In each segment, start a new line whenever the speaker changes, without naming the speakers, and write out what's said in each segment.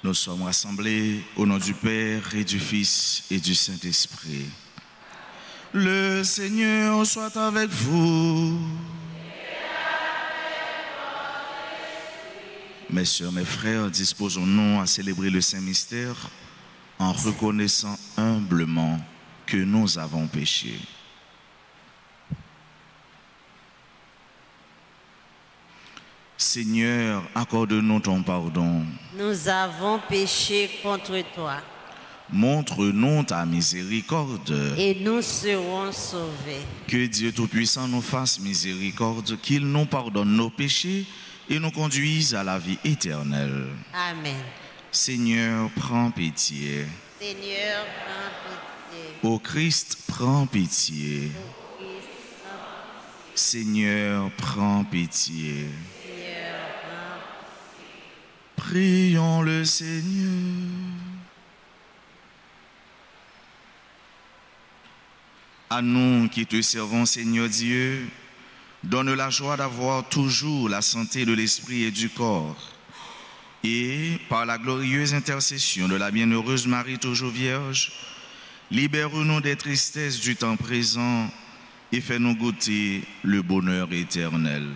Nous sommes rassemblés au nom du Père et du Fils et du Saint-Esprit. Le Seigneur soit avec vous. Mes sœurs, mes frères, disposons-nous à célébrer le Saint-Mystère en reconnaissant humblement que nous avons péché. Seigneur, accorde-nous ton pardon.
Nous avons péché contre toi.
Montre-nous ta miséricorde.
Et nous serons sauvés.
Que Dieu Tout-Puissant nous fasse miséricorde, qu'il nous pardonne nos péchés et nous conduise à la vie éternelle.
Amen.
Seigneur, prends pitié.
Seigneur, prends pitié.
Ô Christ, prends pitié. Seigneur, prends pitié. Prions le Seigneur. À nous qui te servons, Seigneur Dieu, donne la joie d'avoir toujours la santé de l'esprit et du corps. Et par la glorieuse intercession de la bienheureuse Marie toujours vierge, libère-nous des tristesses du temps présent et fais-nous goûter le bonheur éternel.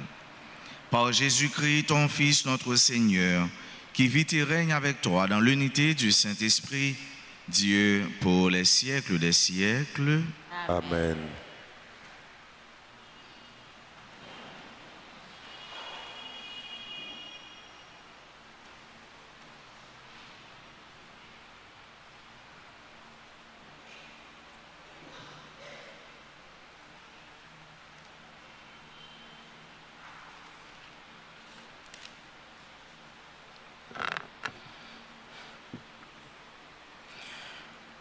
Par Jésus-Christ, ton Fils, notre Seigneur, qui vit et règne avec toi dans l'unité du Saint-Esprit, Dieu pour les siècles des siècles.
Amen.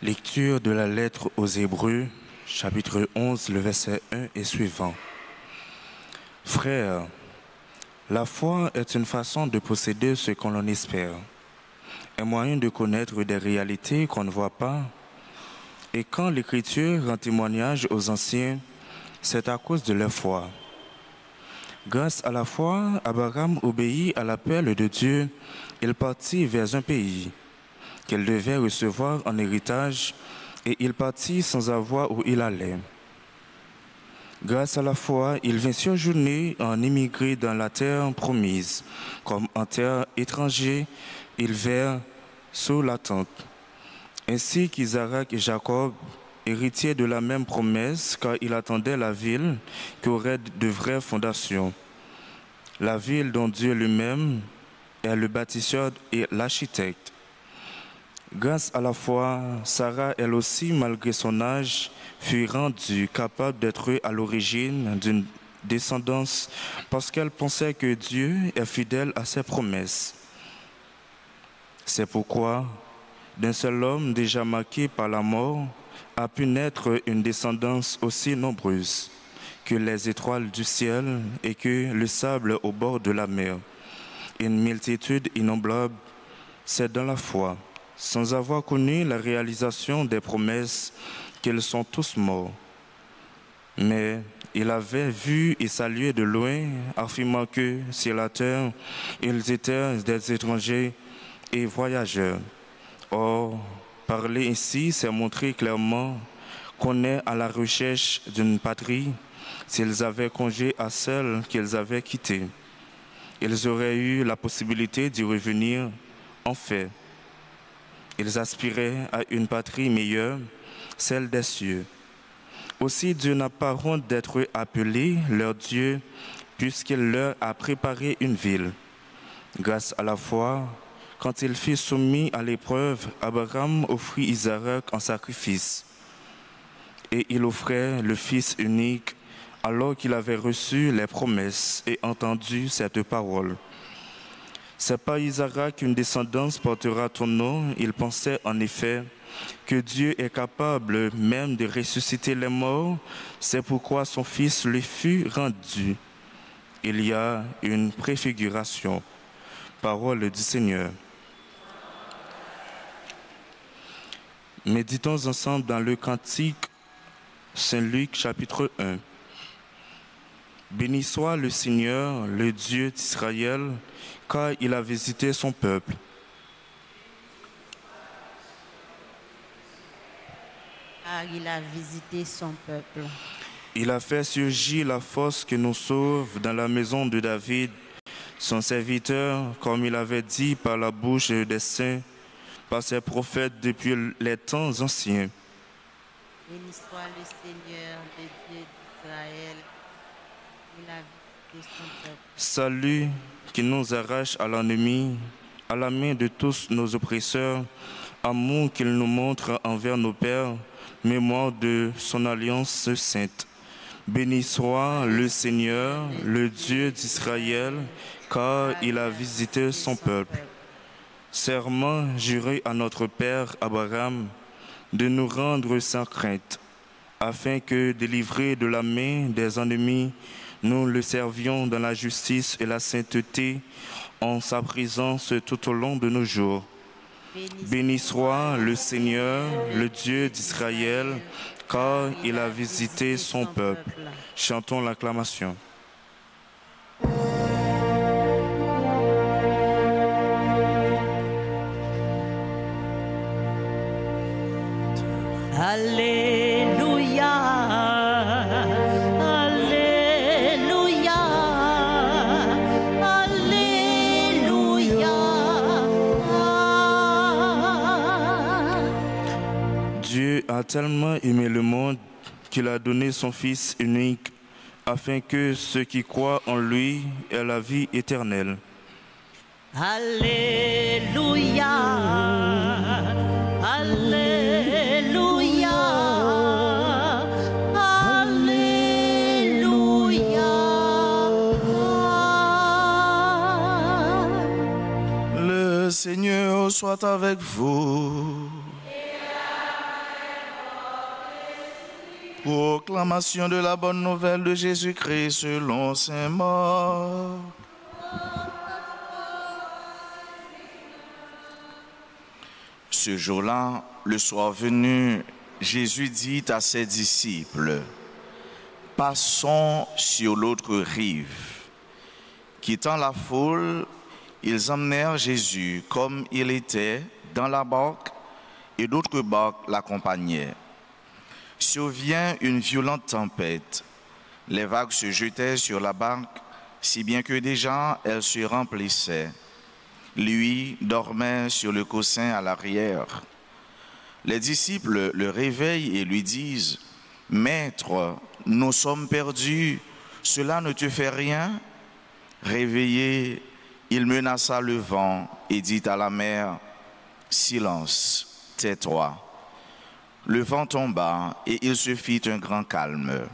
Lecture de la lettre aux Hébreux, chapitre 11, le verset 1 et suivant. Frères, la foi est une façon de posséder ce qu'on en espère, un moyen de connaître des réalités qu'on ne voit pas. Et quand l'Écriture rend témoignage aux anciens, c'est à cause de leur foi. Grâce à la foi, Abraham obéit à l'appel de Dieu. Il partit vers un pays qu'il devait recevoir en héritage, et il partit sans avoir où il allait. Grâce à la foi, il vint séjourner en immigré dans la terre promise. Comme en terre étrangère, ils vinrent sous la tente. Ainsi qu'Isaac et Jacob, héritiers de la même promesse, car ils attendaient la ville qui aurait de vraies fondations. La ville dont Dieu lui-même est le bâtisseur et l'architecte. Grâce à la foi, Sarah, elle aussi, malgré son âge, fut rendue capable d'être à l'origine d'une descendance parce qu'elle pensait que Dieu est fidèle à ses promesses. C'est pourquoi, d'un seul homme déjà marqué par la mort, a pu naître une descendance aussi nombreuse que les étoiles du ciel et que le sable au bord de la mer. Une multitude innombrable, c'est dans la foi, sans avoir connu la réalisation des promesses, qu'ils sont tous morts. Mais il avait vu et salué de loin, affirmant que sur la terre, ils étaient des étrangers et voyageurs. Or, parler ainsi, c'est montrer clairement qu'on est à la recherche d'une patrie s'ils avaient congé à celle qu'ils avaient quittée. Ils auraient eu la possibilité d'y revenir. En fait, ils aspiraient à une patrie meilleure, celle des cieux. Aussi Dieu n'a pas honte d'être appelé leur Dieu, puisqu'il leur a préparé une ville. Grâce à la foi, quand il fut soumis à l'épreuve, Abraham offrit Isaac en sacrifice. Et il offrait le Fils unique, alors qu'il avait reçu les promesses et entendu cette parole. C'est par Isaac qu'une descendance portera ton nom. Il pensait en effet que Dieu est capable même de ressusciter les morts. C'est pourquoi son fils lui fut rendu. Il y a une préfiguration. Parole du Seigneur. Méditons ensemble dans le cantique Saint-Luc chapitre 1. Béni soit le Seigneur, le Dieu d'Israël, car il a visité son peuple.
car il a visité son peuple.
Il a fait surgir la force qui nous sauve dans la maison de David, son serviteur, comme il avait dit par la bouche des saints, par ses prophètes depuis les temps anciens.
Béni soit le Seigneur, le Dieu d'Israël. Il a visité son peuple.
Salut qui nous arrache à l'ennemi, à la main de tous nos oppresseurs, amour qu'il nous montre envers nos pères, mémoire de son alliance sainte. Béni soit le Seigneur, le Dieu d'Israël, car il a visité son peuple. Serment juré à notre Père Abraham de nous rendre sans crainte, afin que, délivrés de la main des ennemis, nous le servions dans la justice et la sainteté en sa présence tout au long de nos jours. Béni soit le Seigneur, le Dieu d'Israël, car il a visité son peuple. Chantons l'acclamation.
Alléluia, Alléluia, Alléluia.
Dieu a tellement aimé le monde qu'il a donné son Fils unique, afin que ceux qui croient en lui aient la vie éternelle.
Alléluia, Alléluia, Alléluia.
Le Seigneur soit avec vous. Proclamation de la bonne nouvelle de Jésus-Christ selon saint Marc. Ce jour-là, le soir venu, Jésus dit à ses disciples, « Passons sur l'autre rive. » Quittant la foule, ils emmenèrent Jésus comme il était dans la barque et d'autres barques l'accompagnaient. Survient une violente tempête. Les vagues se jetaient sur la barque, si bien que déjà elle se remplissait. Lui dormait sur le coussin à l'arrière. Les disciples le réveillent et lui disent, « Maître, nous sommes perdus, cela ne te fait rien ?» Réveillé, il menaça le vent et dit à la mer, « Silence, tais-toi. » Le vent tomba et il se fit un grand calme.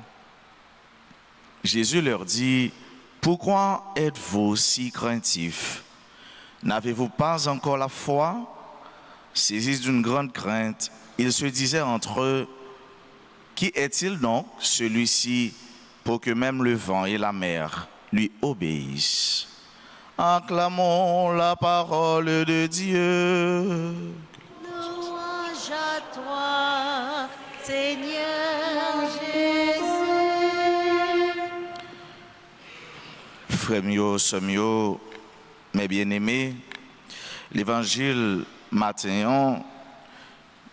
Jésus leur dit, « Pourquoi êtes-vous si craintifs? N'avez-vous pas encore la foi ?» Saisis d'une grande crainte, ils se disaient entre eux, « Qui est-il donc, celui-ci, pour que même le vent et la mer lui obéissent ?» Acclamons la parole de Dieu.
Louange à toi, Seigneur Jésus.
Frères mieux, sœurs mieux, mes bien-aimés, l'évangile matin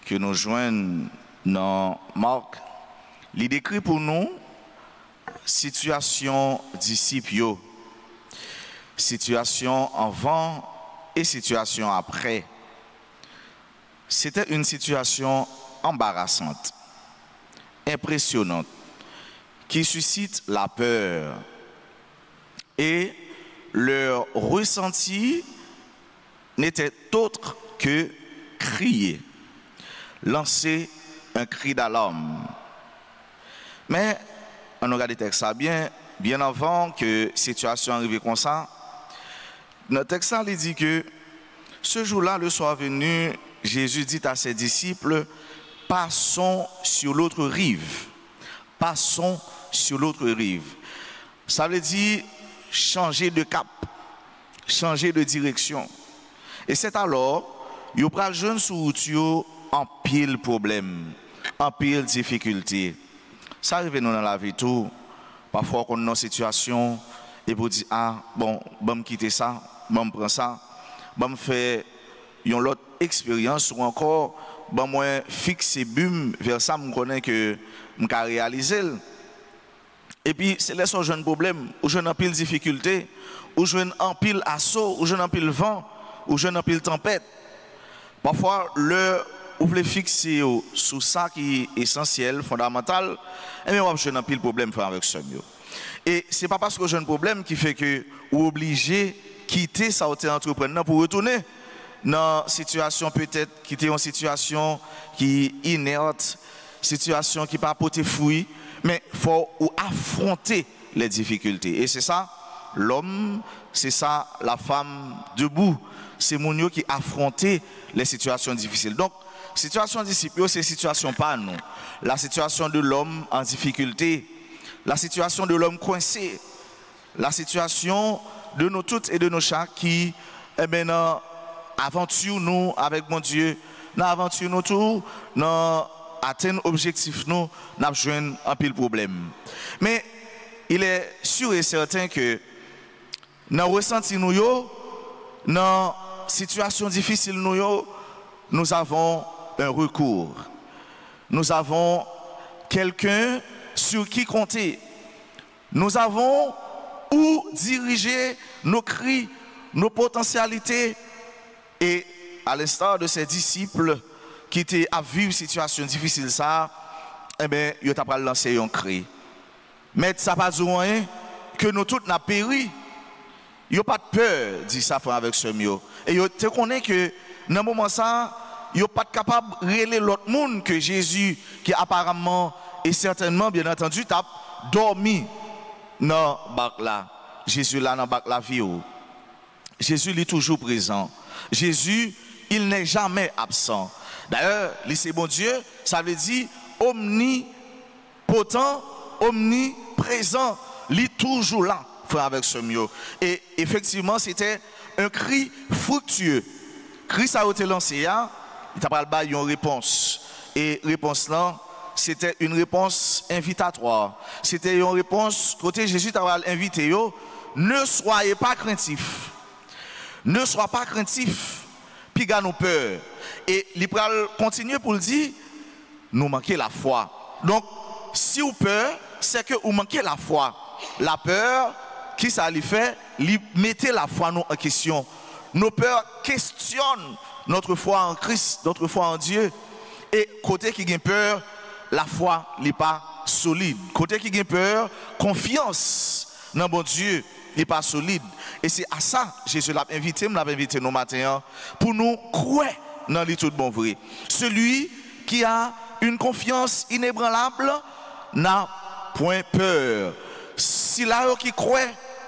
que nous joignons dans Marc, il décrit pour nous situation disciples, situation avant et situation après. C'était une situation embarrassante, impressionnante, qui suscite la peur. Et leur ressenti n'était autre que crier, lancer un cri d'alarme. Mais on regarde le texte bien avant que la situation arrive comme ça. Notre texte il dit que ce jour-là, le soir venu, Jésus dit à ses disciples, passons sur l'autre rive. Passons sur l'autre rive. Ça veut dire changer de cap, changer de direction. Et c'est alors, il y a jeune sous en pile problème, en pile difficulté. Ça arrive nous dans la vie tout. Parfois, on a une situation et vous dire, ah, bon, me quitter ça, me prendre ça, me faire une autre expérience ou encore, ben moi fixe bum vers ça me connais que me ka réaliser. Et puis c'est là son jeune problème, ou jeune en pile difficulté, ou jeune en pile assaut, ou jeune en pile vent, ou jeune en pile tempête. Parfois le vous voulez fixer sur ça qui est essentiel, fondamental, et bien vous avez un pile problème avec ce mieux. Et c'est pas parce que j'ai un problème qui fait que vous obligé quitter ça entrepreneur pour retourner dans une situation peut-être qui était une situation qui est inerte, situation qui pas porter fruit, mais il faut affronter les difficultés. Et c'est ça l'homme, c'est ça la femme debout, c'est mon qui affronter les situations difficiles. Donc situation difficile, c'est situation pas nous. La situation de l'homme en difficulté, la situation de l'homme coincé, la situation de nous toutes et de nos chats qui, eh bien, aventure nous avec mon Dieu, dans aventure nous tout, dans atteindre objectif nous, n'a besoin un pile problème. Mais il est sûr et certain que dans ressenti nous yo, dans situation difficile nous yo, nous avons un recours. Nous avons quelqu'un sur qui compter. Nous avons où diriger nos cris, nos potentialités. Et à l'instar de ces disciples qui étaient à vivre une situation difficile, ça, eh bien, ils ont pas lancé un cri. Mais ça pas dire rien que nous tous n'a péri. Ils n'ont pas de peur, dit ça avec ce mieux. Et ils te connaissent que dans ce moment ça, ils n'ont pas capable de relayer l'autre monde que Jésus, qui apparemment et certainement, bien entendu, t'a dormi dans le bac là. Jésus là dans le bac la vie. Jésus il est toujours présent. Jésus, il n'est jamais absent. D'ailleurs, c'est bon Dieu, ça veut dire omnipotent, omniprésent. Il est toujours là, frère, avec ce mieux. Et effectivement, c'était un cri fructueux. Christ a été lancé, il a pas une réponse. Et réponse là, c'était une réponse invitatoire. C'était une réponse côté Jésus t'a invité yo, ne soyez pas craintifs. Ne soyez pas craintifs. Puis gars nous peur. Et il continue pour le dire nous manquons la foi. Donc si vous peur, c'est que vous manquez la foi. La peur qui ça lui fait, lui mettez la foi nous en question. Nos peurs questionnent notre foi en Christ, notre foi en Dieu. Et côté qui a peur, la foi n'est pas solide. Côté qui a peur, confiance dans bon Dieu n'est pas solide. Et c'est à ça Jésus l'a invité nous matin pour nous croire dans les tout bon vrai. Celui qui a une confiance inébranlable n'a point peur. Si là qui croit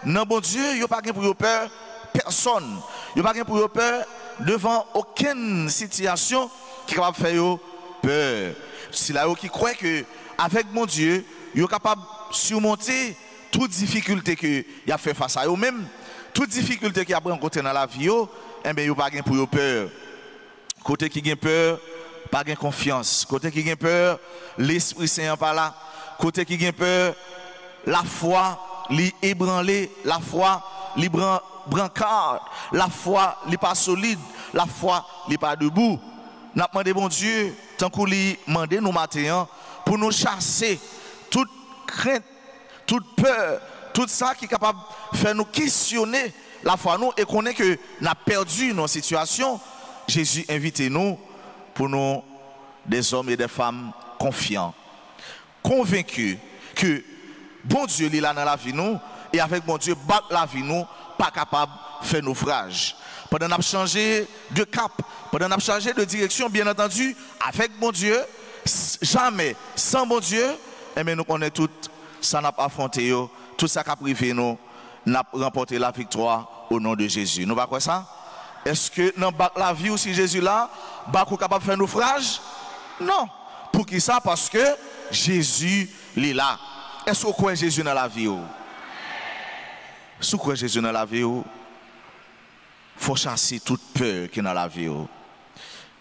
dans bon Dieu, il n'y a pas pour peur personne. Il n'y a pas pour peur devant aucune situation qui est capable de faire peur. Si là qui croit que avec mon Dieu, il est capable de surmonter toute difficulté qu'il a fait face à eux-mêmes, toute difficulté qu'il a rencontré dans la vie, eh bien, il n'y a pas pour peur. Côté qui a peur, pas de confiance. Côté qui a peur, l'Esprit Saint pas là. Côté qui a peur, la foi, l'ébranlé, la foi, brancard, la foi, n'est pas solide, la foi, n'est pas debout. Nous avons demandé, bon Dieu, tant qu'on lui demande nous matin, pour nous chasser toute crainte, toute peur, tout ça qui est capable de faire nous questionner la foi nous et qu'on est que nous avons perdu nos situations. Jésus invite nous pour nous, des hommes et des femmes confiants, convaincus que bon Dieu est là dans la vie nous et avec bon Dieu bat la vie nous, pas capable de faire naufrage. Pendant qu'on a changé de cap, pendant qu'on a changé de direction, bien entendu, avec bon Dieu, jamais sans bon Dieu, et bien nous connaissons tout ça n'a pas affronté, tout ça qui a privé nous, n'a remporté la victoire au nom de Jésus. Nous pas quoi ça? Est-ce que dans la vie aussi Jésus là, est capable de faire naufrage? Non. Pour qui ça? Parce que Jésus est là. Est-ce que vous croyez Jésus dans la vie? Si vous croyez Jésus dans la vie, il faut chasser toute peur qui est dans la vie.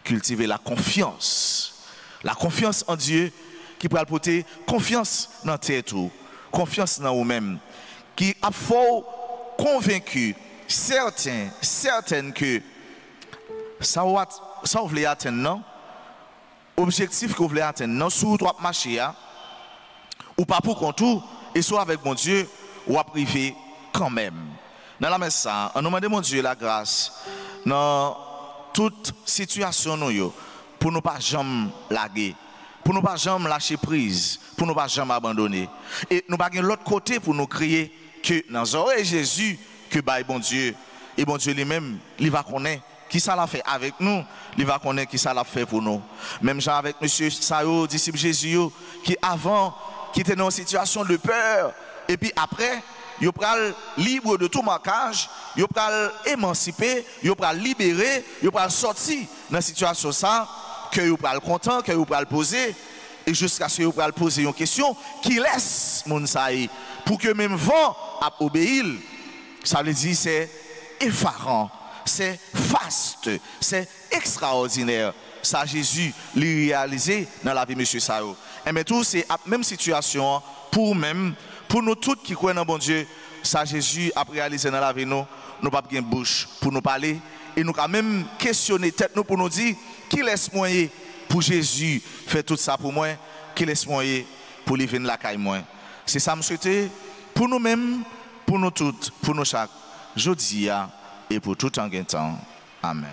Cultiver la confiance. La confiance en Dieu qui peut apporter confiance dans tête, confiance dans vous-même. Qui a fort convaincu, certaines que ça vous voulez atteindre, non? objectif que vous voulez atteindre, non, sous trois marcher, ou pas pour contour, et soit avec mon Dieu, ou à priver quand même. Dans la messe, on demande mon Dieu la grâce, dans toute situation, pour ne pas jamais laguer, pour ne pas jamais lâcher prise, pour ne pas jamais abandonner. Et nous pas l'autre côté pour nous crier que dans les oreilles Jésus, que bon Dieu, et bon Dieu lui-même, il va connaître qui ça l'a fait avec nous, il va connaître qui ça l'a fait pour nous. Même genre avec monsieur Sao, disciple Jésus, qui avant, qui était dans une situation de peur, et puis après, il pral libre de tout marquage, il pral émancipé, il pral libéré, il pral sorti dans cette situation ça, que il pral content, que il pral poser, et jusqu'à ce qu'il pral poser une question qui laisse mon saï pour que même vent a obéir. Ça veut dire c'est effarant, c'est faste, c'est extraordinaire. Ça Jésus l'a réalisé dans la vie de M. Sao. Et mais tout c'est la même situation pour nous tous qui croyons en bon Dieu. Ça Jésus a réalisé dans la vie nous pas bien bouche pour nous parler et nous quand même questionner tête nous pour nous dire qui laisse moyen pour Jésus faire tout ça pour moi, qui laisse moyen pour lui venir la caille moi. C'est ça me souhaiter pour nous-mêmes, pour nous toutes, pour nous chaque jeudi et pour tout en temps. Amen.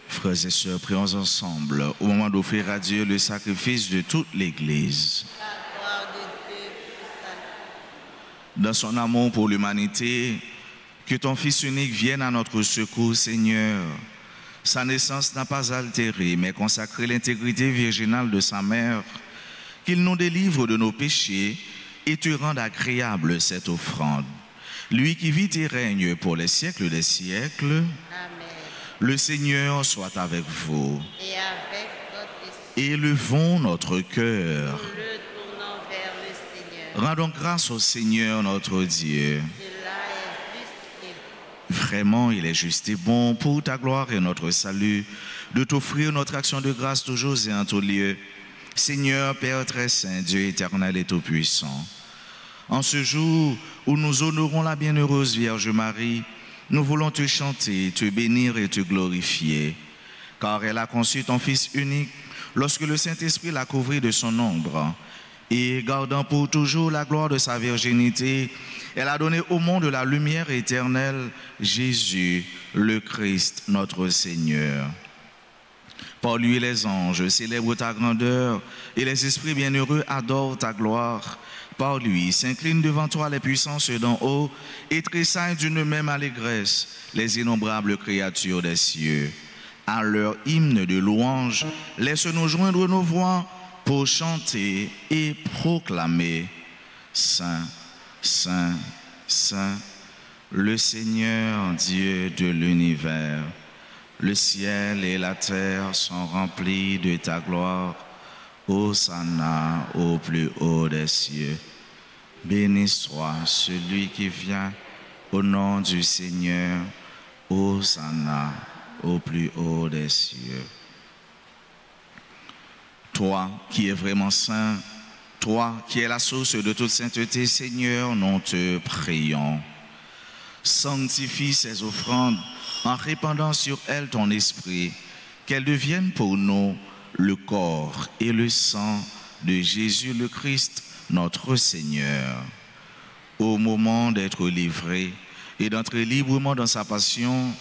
Frères et sœurs, prions ensemble au moment d'offrir à Dieu le sacrifice de toute l'Église. Dans son amour pour l'humanité, que ton Fils unique vienne à notre secours, Seigneur. Sa naissance n'a pas altéré, mais consacré l'intégrité virginale de sa mère. Qu'il nous délivre de nos péchés et te rende agréable cette offrande. Lui qui vit et règne pour les siècles des siècles.
Amen.
Le Seigneur soit avec vous.
Et avec votre esprit.
Élevons notre cœur.
Nous le tournons vers le Seigneur.
Rendons grâce au Seigneur notre Dieu.
Cela est juste et bon.
Vraiment, il est juste et bon pour ta gloire et notre salut de t'offrir notre action de grâce toujours et en tout lieu. Seigneur, Père très saint, Dieu éternel et tout-puissant, en ce jour où nous honorons la bienheureuse Vierge Marie, nous voulons te chanter, te bénir et te glorifier, car elle a conçu ton Fils unique lorsque le Saint-Esprit l'a couvert de son ombre. Et gardant pour toujours la gloire de sa virginité, elle a donné au monde la lumière éternelle, Jésus, le Christ, notre Seigneur. Par lui, les anges célèbrent ta grandeur et les esprits bienheureux adorent ta gloire. Par lui s'inclinent devant toi les puissances d'en haut et tressaillent d'une même allégresse les innombrables créatures des cieux. À leur hymne de louange, laisse-nous joindre nos voix pour chanter et proclamer Saint, Saint, Saint, le Seigneur Dieu de l'univers. Le ciel et la terre sont remplis de ta gloire. Hosanna au plus haut des cieux. Béni soit celui qui vient au nom du Seigneur. Hosanna au plus haut des cieux. Toi qui es vraiment saint, toi qui es la source de toute sainteté, Seigneur, nous te prions. Sanctifie ces offrandes en répandant sur elles ton esprit, qu'elles deviennent pour nous le corps et le sang de Jésus le Christ, notre Seigneur. Au moment d'être livré et d'entrer librement dans sa passion,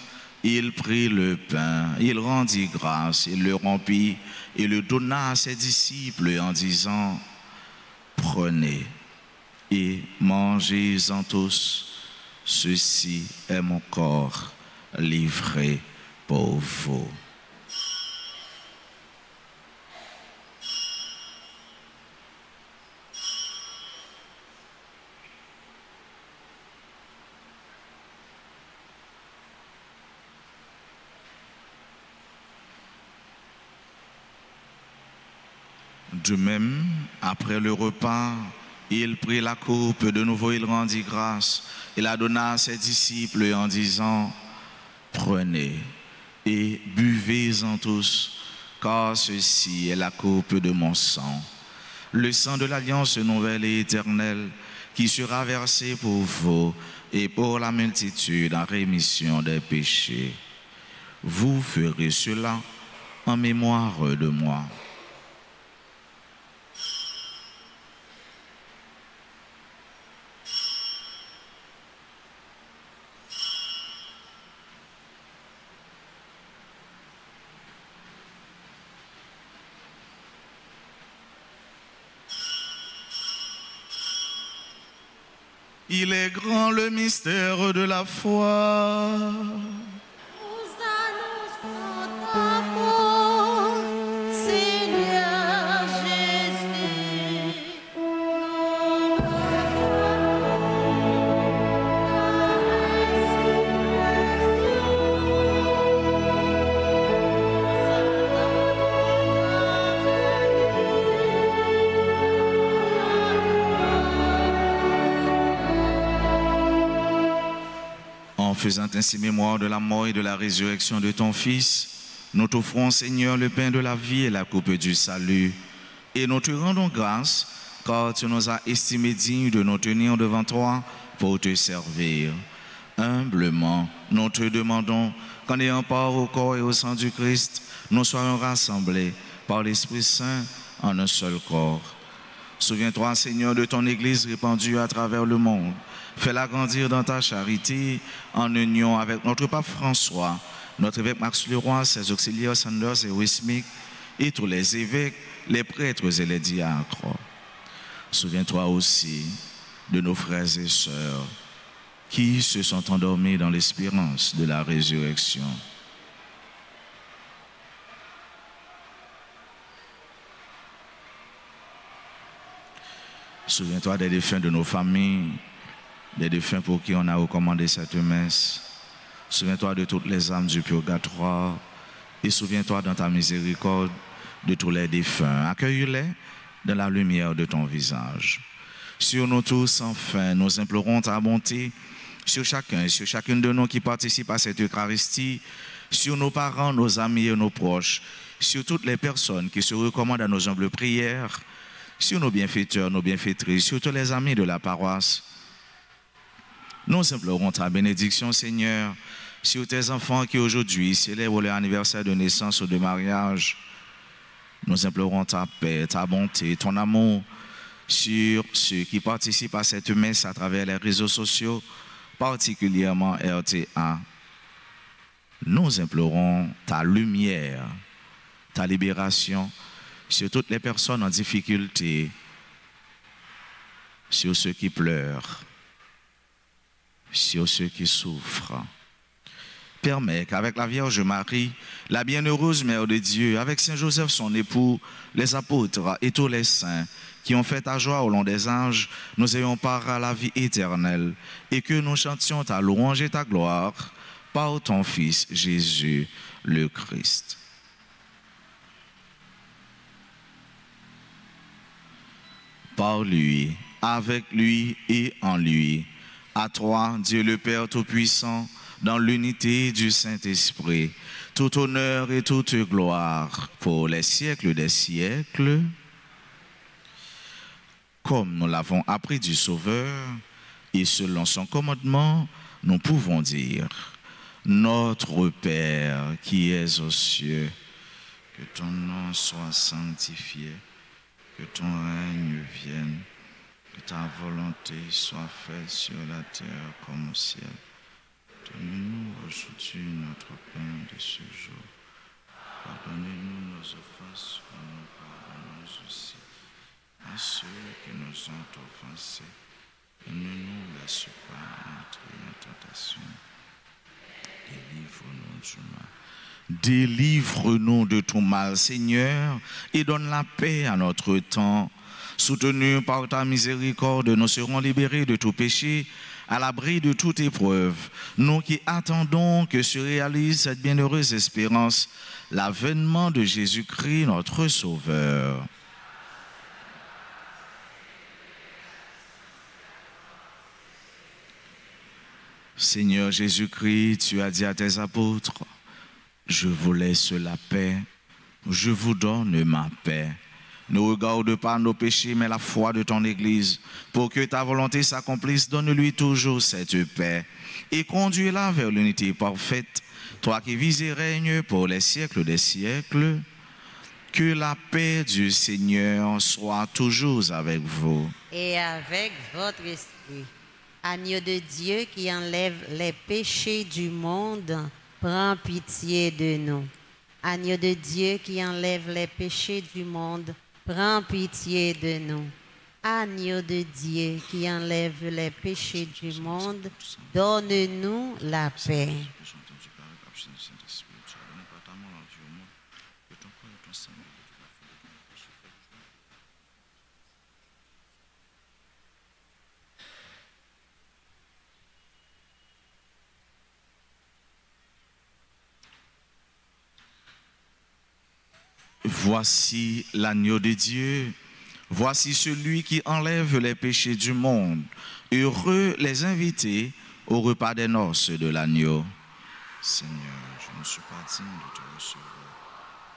il prit le pain, il rendit grâce, il le rompit et le donna à ses disciples en disant, « Prenez et mangez-en tous, ceci est mon corps livré pour vous. » De même, après le repas, il prit la coupe, de nouveau il rendit grâce, et la donna à ses disciples en disant, « Prenez et buvez-en tous, car ceci est la coupe de mon sang, le sang de l'alliance nouvelle et éternelle, qui sera versé pour vous et pour la multitude en rémission des péchés. Vous ferez cela en mémoire de moi. » Il est grand le mystère de la foi.
Nous annonçons ta mort, Seigneur Jésus. Nous
En faisant ainsi mémoire de la mort et de la résurrection de ton Fils, nous t'offrons, Seigneur, le pain de la vie et la coupe du salut. Et nous te rendons grâce, car tu nous as estimés dignes de nous tenir devant toi pour te servir. Humblement, nous te demandons qu'en ayant part au corps et au sang du Christ, nous soyons rassemblés par l'Esprit Saint en un seul corps. Souviens-toi, Seigneur, de ton Église répandue à travers le monde. Fais-la grandir dans ta charité en union avec notre pape François, notre évêque Max Leroy, ses auxiliaires Sanders et Wismick, et tous les évêques, les prêtres et les diacres. Souviens-toi aussi de nos frères et sœurs qui se sont endormis dans l'espérance de la résurrection. Souviens-toi des défunts de nos familles, des défunts pour qui on a recommandé cette messe. Souviens-toi de toutes les âmes du purgatoire et souviens-toi dans ta miséricorde de tous les défunts. Accueille-les dans la lumière de ton visage. Sur nous tous, enfin, nous implorons ta bonté sur chacun et sur chacune de nous qui participent à cette Eucharistie, sur nos parents, nos amis et nos proches, sur toutes les personnes qui se recommandent à nos humbles prières, sur nos bienfaiteurs, nos bienfaitrices, sur tous les amis de la paroisse. Nous implorons ta bénédiction, Seigneur, sur tes enfants qui aujourd'hui célèbrent leur anniversaire de naissance ou de mariage. Nous implorons ta paix, ta bonté, ton amour sur ceux qui participent à cette messe à travers les réseaux sociaux, particulièrement RTA. Nous implorons ta lumière, ta libération sur toutes les personnes en difficulté, sur ceux qui pleurent, sur ceux qui souffrent. Permets qu'avec la Vierge Marie, la bienheureuse Mère de Dieu, avec Saint Joseph son époux, les apôtres et tous les saints qui ont fait ta joie au long des âges, nous ayons part à la vie éternelle et que nous chantions ta louange et ta gloire par ton Fils Jésus le Christ. Par lui, avec lui et en lui, à toi, Dieu le Père Tout-Puissant, dans l'unité du Saint-Esprit, tout honneur et toute gloire pour les siècles des siècles. Comme nous l'avons appris du Sauveur, et selon son commandement, nous pouvons dire: Notre Père qui es aux cieux, que ton nom soit sanctifié, que ton règne vienne, que ta volonté soit faite sur la terre comme au ciel. Donne-nous aujourd'hui notre pain de ce jour. Pardonnez-nous nos offenses, comme nous pardonnons aussi à ceux qui nous ont offensés. Et ne nous laisse pas entrer en tentation. Délivre-nous du mal. Délivre-nous de tout mal, Seigneur, et donne la paix à notre temps. Soutenus par ta miséricorde, nous serons libérés de tout péché, à l'abri de toute épreuve. Nous qui attendons que se réalise cette bienheureuse espérance, l'avènement de Jésus-Christ, notre Sauveur. Seigneur Jésus-Christ, tu as dit à tes apôtres: je vous laisse la paix, je vous donne ma paix. Ne regarde pas nos péchés, mais la foi de ton Église. Pour que ta volonté s'accomplisse, donne-lui toujours cette paix et conduis-la vers l'unité parfaite. Toi qui vis et règnes pour les siècles des siècles, que la paix du Seigneur soit toujours avec vous.
Et avec votre esprit. Agneau de Dieu qui enlève les péchés du monde, prends pitié de nous. Agneau de Dieu qui enlève les péchés du monde, prends pitié de nous. Agneau de Dieu qui enlève les péchés du monde, donne-nous la paix.
Voici l'agneau de Dieu, voici celui qui enlève les péchés du monde. Heureux les invités au repas des noces de l'agneau. Seigneur, je ne suis pas digne de te recevoir,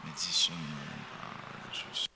mais dis seulement une parole, je suis.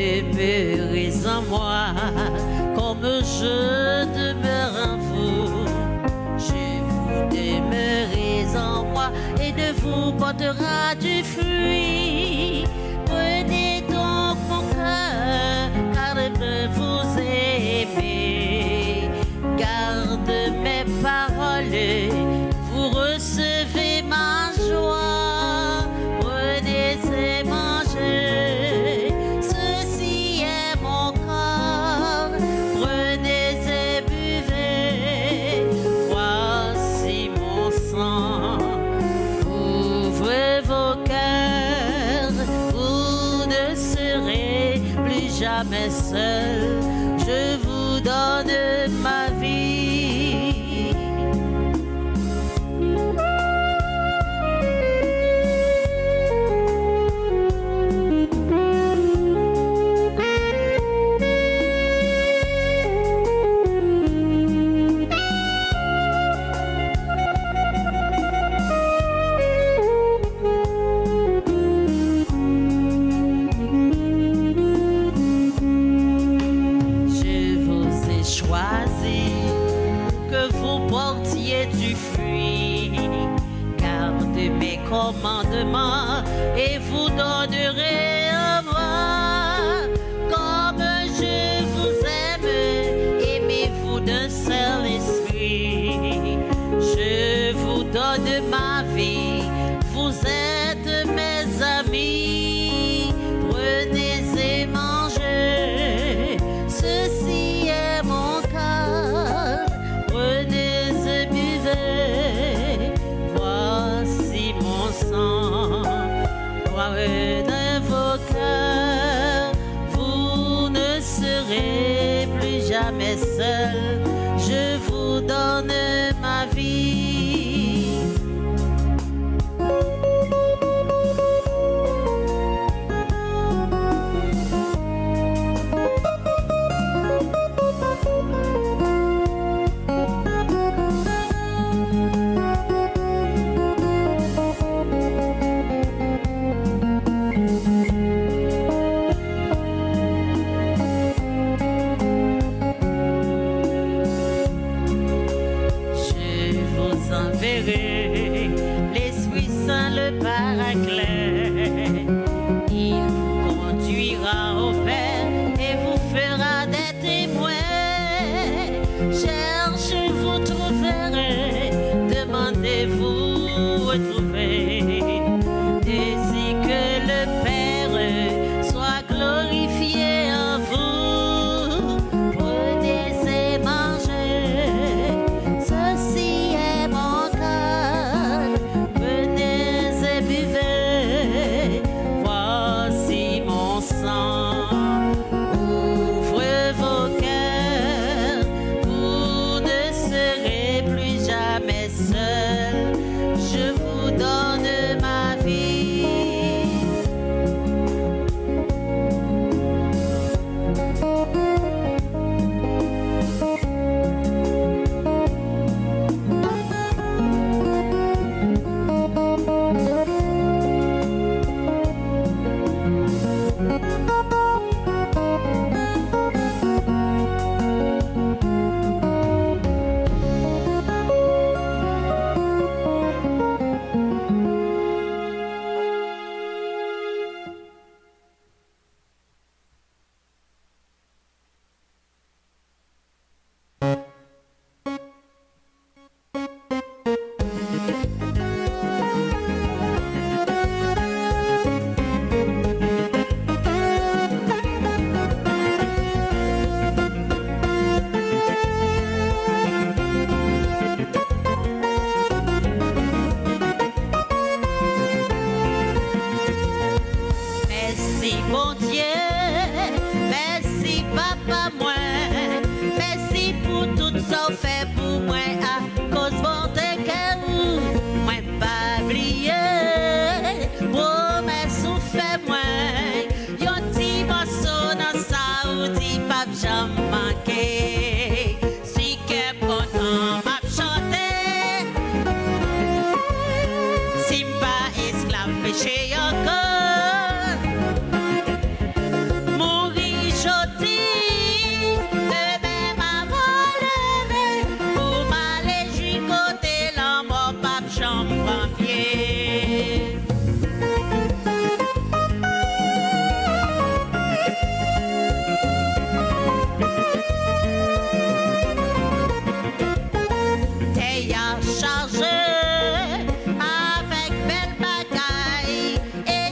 Demeurez en moi comme je demeure en vous. Je vous demeurez en moi et de vous portera du fruit. Prenez donc mon cœur car je vous aimez. Garde mes paroles, vous recevez ma joie. jamais seul, je vous donne ma vie. Commandement et vous donnerez à moi comme je vous aime, aimez-vous d'un seul esprit. Je vous donne ma vie, vous êtes mes amis, prenez et mangez, ceci est mon corps, prenez et buvez, voici mon sang, boirez de vos cœurs, vous ne serez plus jamais seul, je vous donne ma vie. L'Esprit Saint, le Paraclet, il vous conduira au Père et vous fera des témoins. Cherchez, vous trouverez, demandez, vous retrouvez. Désirez que le Père soit glorifié en vous. Prenez et mangez, ceci est mon corps. Venez et buvez, voici mon sang. Ouvrez vos cœurs, vous ne serez plus jamais seul. Je vous donne ma vie. Merci bon Dieu, merci papa moi, merci pour tout ça fait pour moi à cause de cœur, moi pas oublier, promesse ou fait moi, yon petit morceau dans ça ou dit pas jamais manqué, si que content m'a chanté, si pas esclave péché encore. Chargé avec belle bagaille et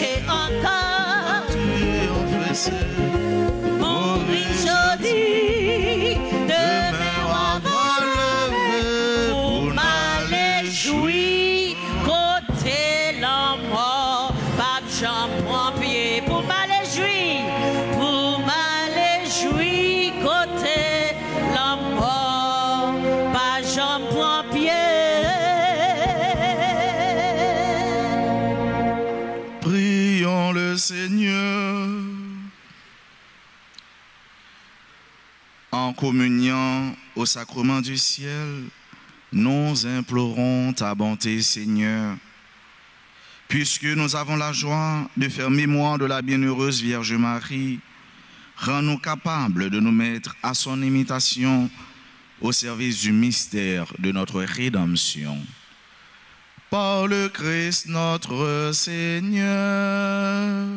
marcher encore. Mourir jeudi, demain on va lever pour m'aller jouir. Côté la mort, pape Jean prend pied pour m'aller jouir. Pour m'aller jouir, côté la mort, pape Jean prend pied.
Prions le Seigneur. En communiant au sacrement du ciel, nous implorons ta bonté, Seigneur. Puisque nous avons la joie de faire mémoire de la bienheureuse Vierge Marie, rends-nous capables de nous mettre à son imitation au service du mystère de notre rédemption. Par le Christ notre Seigneur.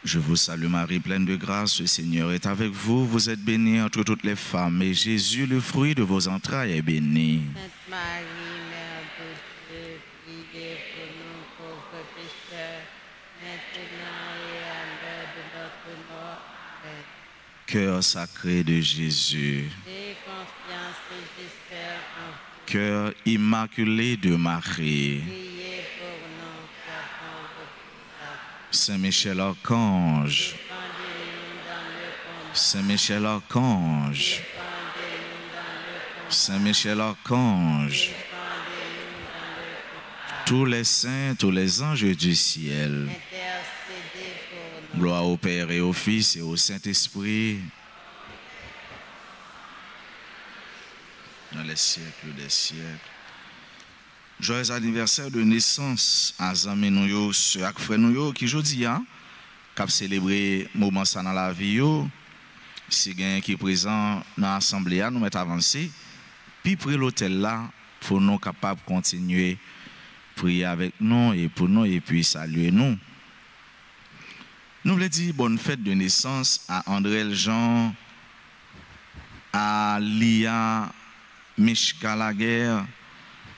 Je vous salue Marie, pleine de grâce, le Seigneur est avec vous. Vous êtes bénie entre toutes les femmes, et Jésus, le fruit de vos entrailles, est béni.
Sainte Marie, Mère de Dieu, priez pour nous pauvres pécheurs, maintenant et à l'heure de notre mort. Amen.
Cœur sacré de Jésus,
J'ai confiance et j'espère en vous.
cœur immaculé de Marie,
Priez pour nous, pardon de
Saint Michel Archange,
Défendez-nous dans le combat.
Saint Michel Archange, Saint Michel Archange, tous les saints, tous les anges du ciel,
Intercédez pour nous.
gloire au Père et au Fils et au Saint-Esprit, dans les siècles des siècles. Joyeux anniversaire de naissance à Zami nou yo, sœur ak frère nou yo qui jodi a k'ap célébrer moment ça dans la vie yo. Si gen qui présent dans l'assemblée nous met avancer puis près l'hôtel là pour nous capable continuer prier avec nous et pour nous et puis saluer nous. Nous voulons dire bonne fête de naissance à André Jean, à Lia Mishka Laguerre,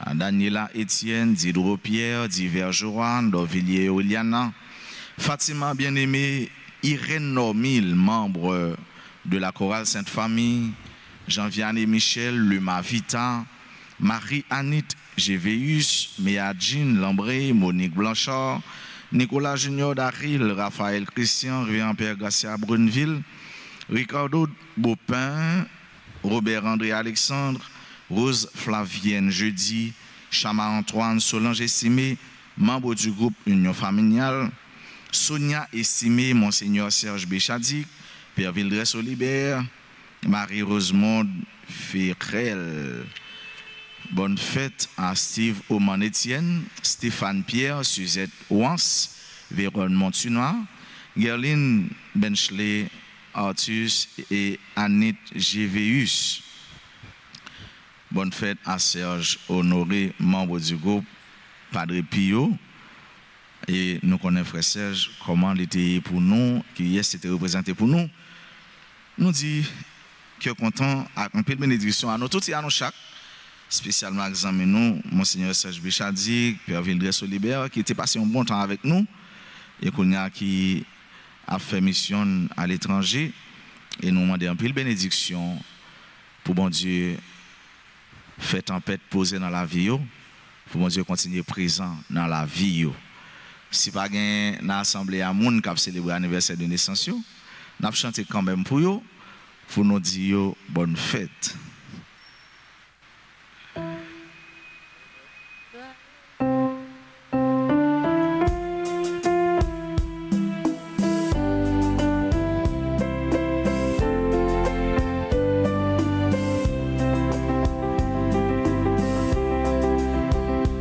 à Daniela Etienne, Didro Pierre, Diver Joanne, Dorvilliers Oliana, Fatima Bien-Aimée, Irène Normil, membre de la chorale Sainte-Famille, Jean-Vianney Michel, Luma Vita, Marie-Anit Gévéus, Méa Jean Lambré, Monique Blanchard, Nicolas Junior Daril, Raphaël Christian, Réan-Pierre Garcia Bruneville, Ricardo Baupin, Robert André Alexandre, Rose Flavienne Jeudi, Chama Antoine, Solange Estimé, membre du groupe Union Familiale, Sonia Estimé, Monseigneur Serge Béchadik, Père Vildres Olibert, Marie-Rosemonde Ferrel. Bonne fête à Steve Oman Etienne, Stéphane Pierre, Suzette Ouans, Véron Montunois, Gerline Benchley, Artus et Annette Gévéus. Bonne fête à Serge Honoré, membre du groupe Padre Pio. Et nous connaissons frère Serge, comment il était pour nous, qui hier c'était représenté pour nous. Nous dit que content à un peu de bénédiction à nous tous et à nous chaque, spécialement examen nous, Monseigneur Serge Béchadik, Père Vildres Olibert, qui était passé un bon temps avec nous, et qui a fait mission à l'étranger, et nous demandons un peu de bénédiction pour bon Dieu faire tempête poser dans la vie, pour bon Dieu continuer présent dans la vie. Si pas gain dans l'assemblée à moun qui a célébré l'anniversaire de naissance, n'a chanté quand même pour nous dire bonne fête.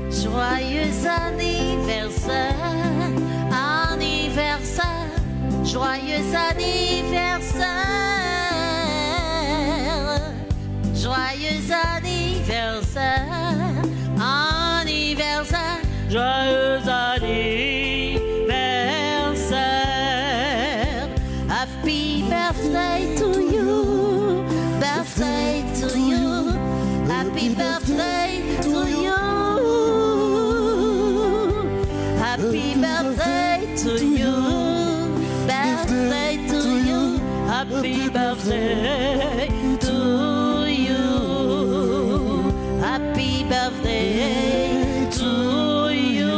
Joyeux anniversaire, anniversaire, joyeux anniversaire, joyeux anniversaire, anniversaire, joyeux anniversaire. Happy birthday to you, birthday to you, happy birthday to you. Happy birthday to you. Happy birthday to you.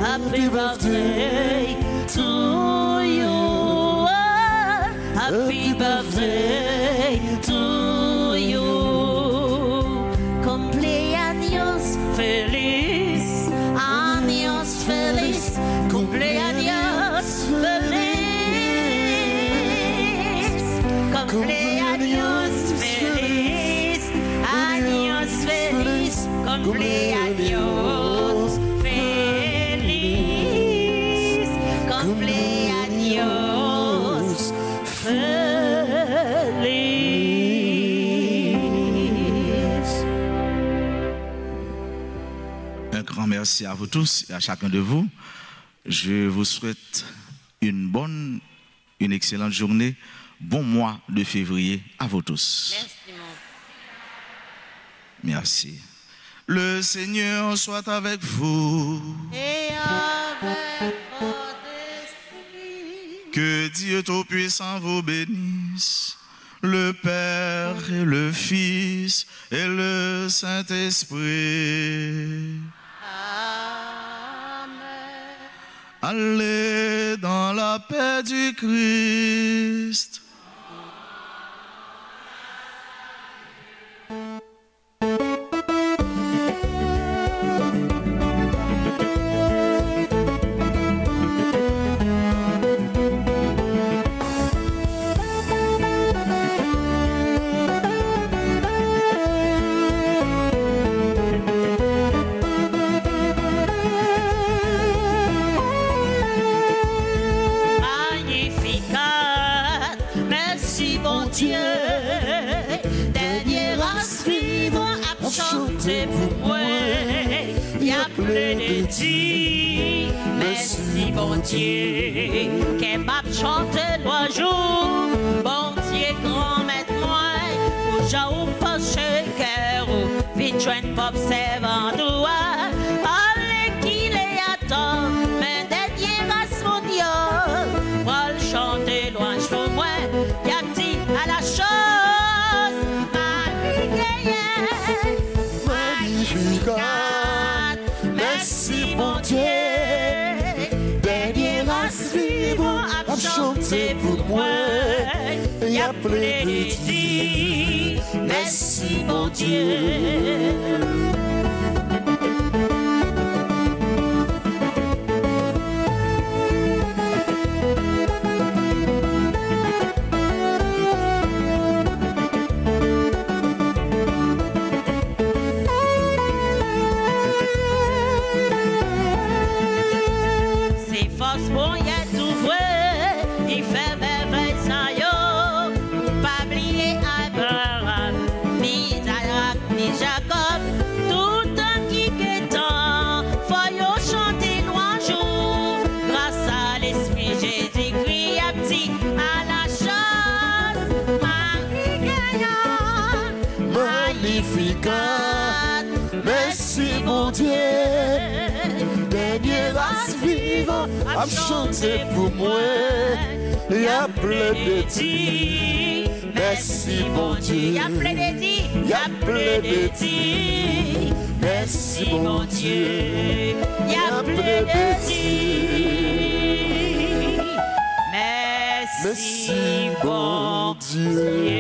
Happy birthday to you. Happy birthday to you. Cumpleaños feliz, años feliz, cumpleaños feliz, cumpleaños feliz, años feliz, cumpleaños feliz, cumpleaños feliz.
Un grand merci à vous tous et à chacun de vous. Je vous souhaite une excellente journée, bon mois de février à vous tous.
Merci, mon
Merci. Le Seigneur soit avec vous.
et avec votre esprit.
Que Dieu Tout-Puissant vous bénisse, le Père et le Fils et le Saint-Esprit.
Amen.
Allez dans la paix du Christ.
Magnificat, merci bon Dieu, dernier race vivre à chanter pour moi. Il y a plein de dire, merci bon Dieu, qu'elle m'a chanté l'oiseau jour, bon Dieu grand maître moi, pour j'en pas chez cœur, vite joindre pop servant doigt, allez qu'il est à temps, mais dernier race mondial, pour le chanter louange pour moi, y'a petit à la chose, magnificat, merci mon Dieu, dernier race vivant à chanter pour moi, y'a plein de dire, merci mon Dieu. C'est force pour y être tout vrai, il fait merveille ça yo, pas oublier Abraham, ni Isaac, ni Jacob, tout un qui temps, faut yo chanter louange, grâce à l'Esprit Jésus-Christ, à petit à la chose, magnificat, merci mon Dieu, dernier race vivant à chanter pour moi, il y a plein de dire, merci mon Dieu, il y a plein de dire, il y a plein de dire, merci mon Dieu, il y a plein de dire, merci bon Dieu.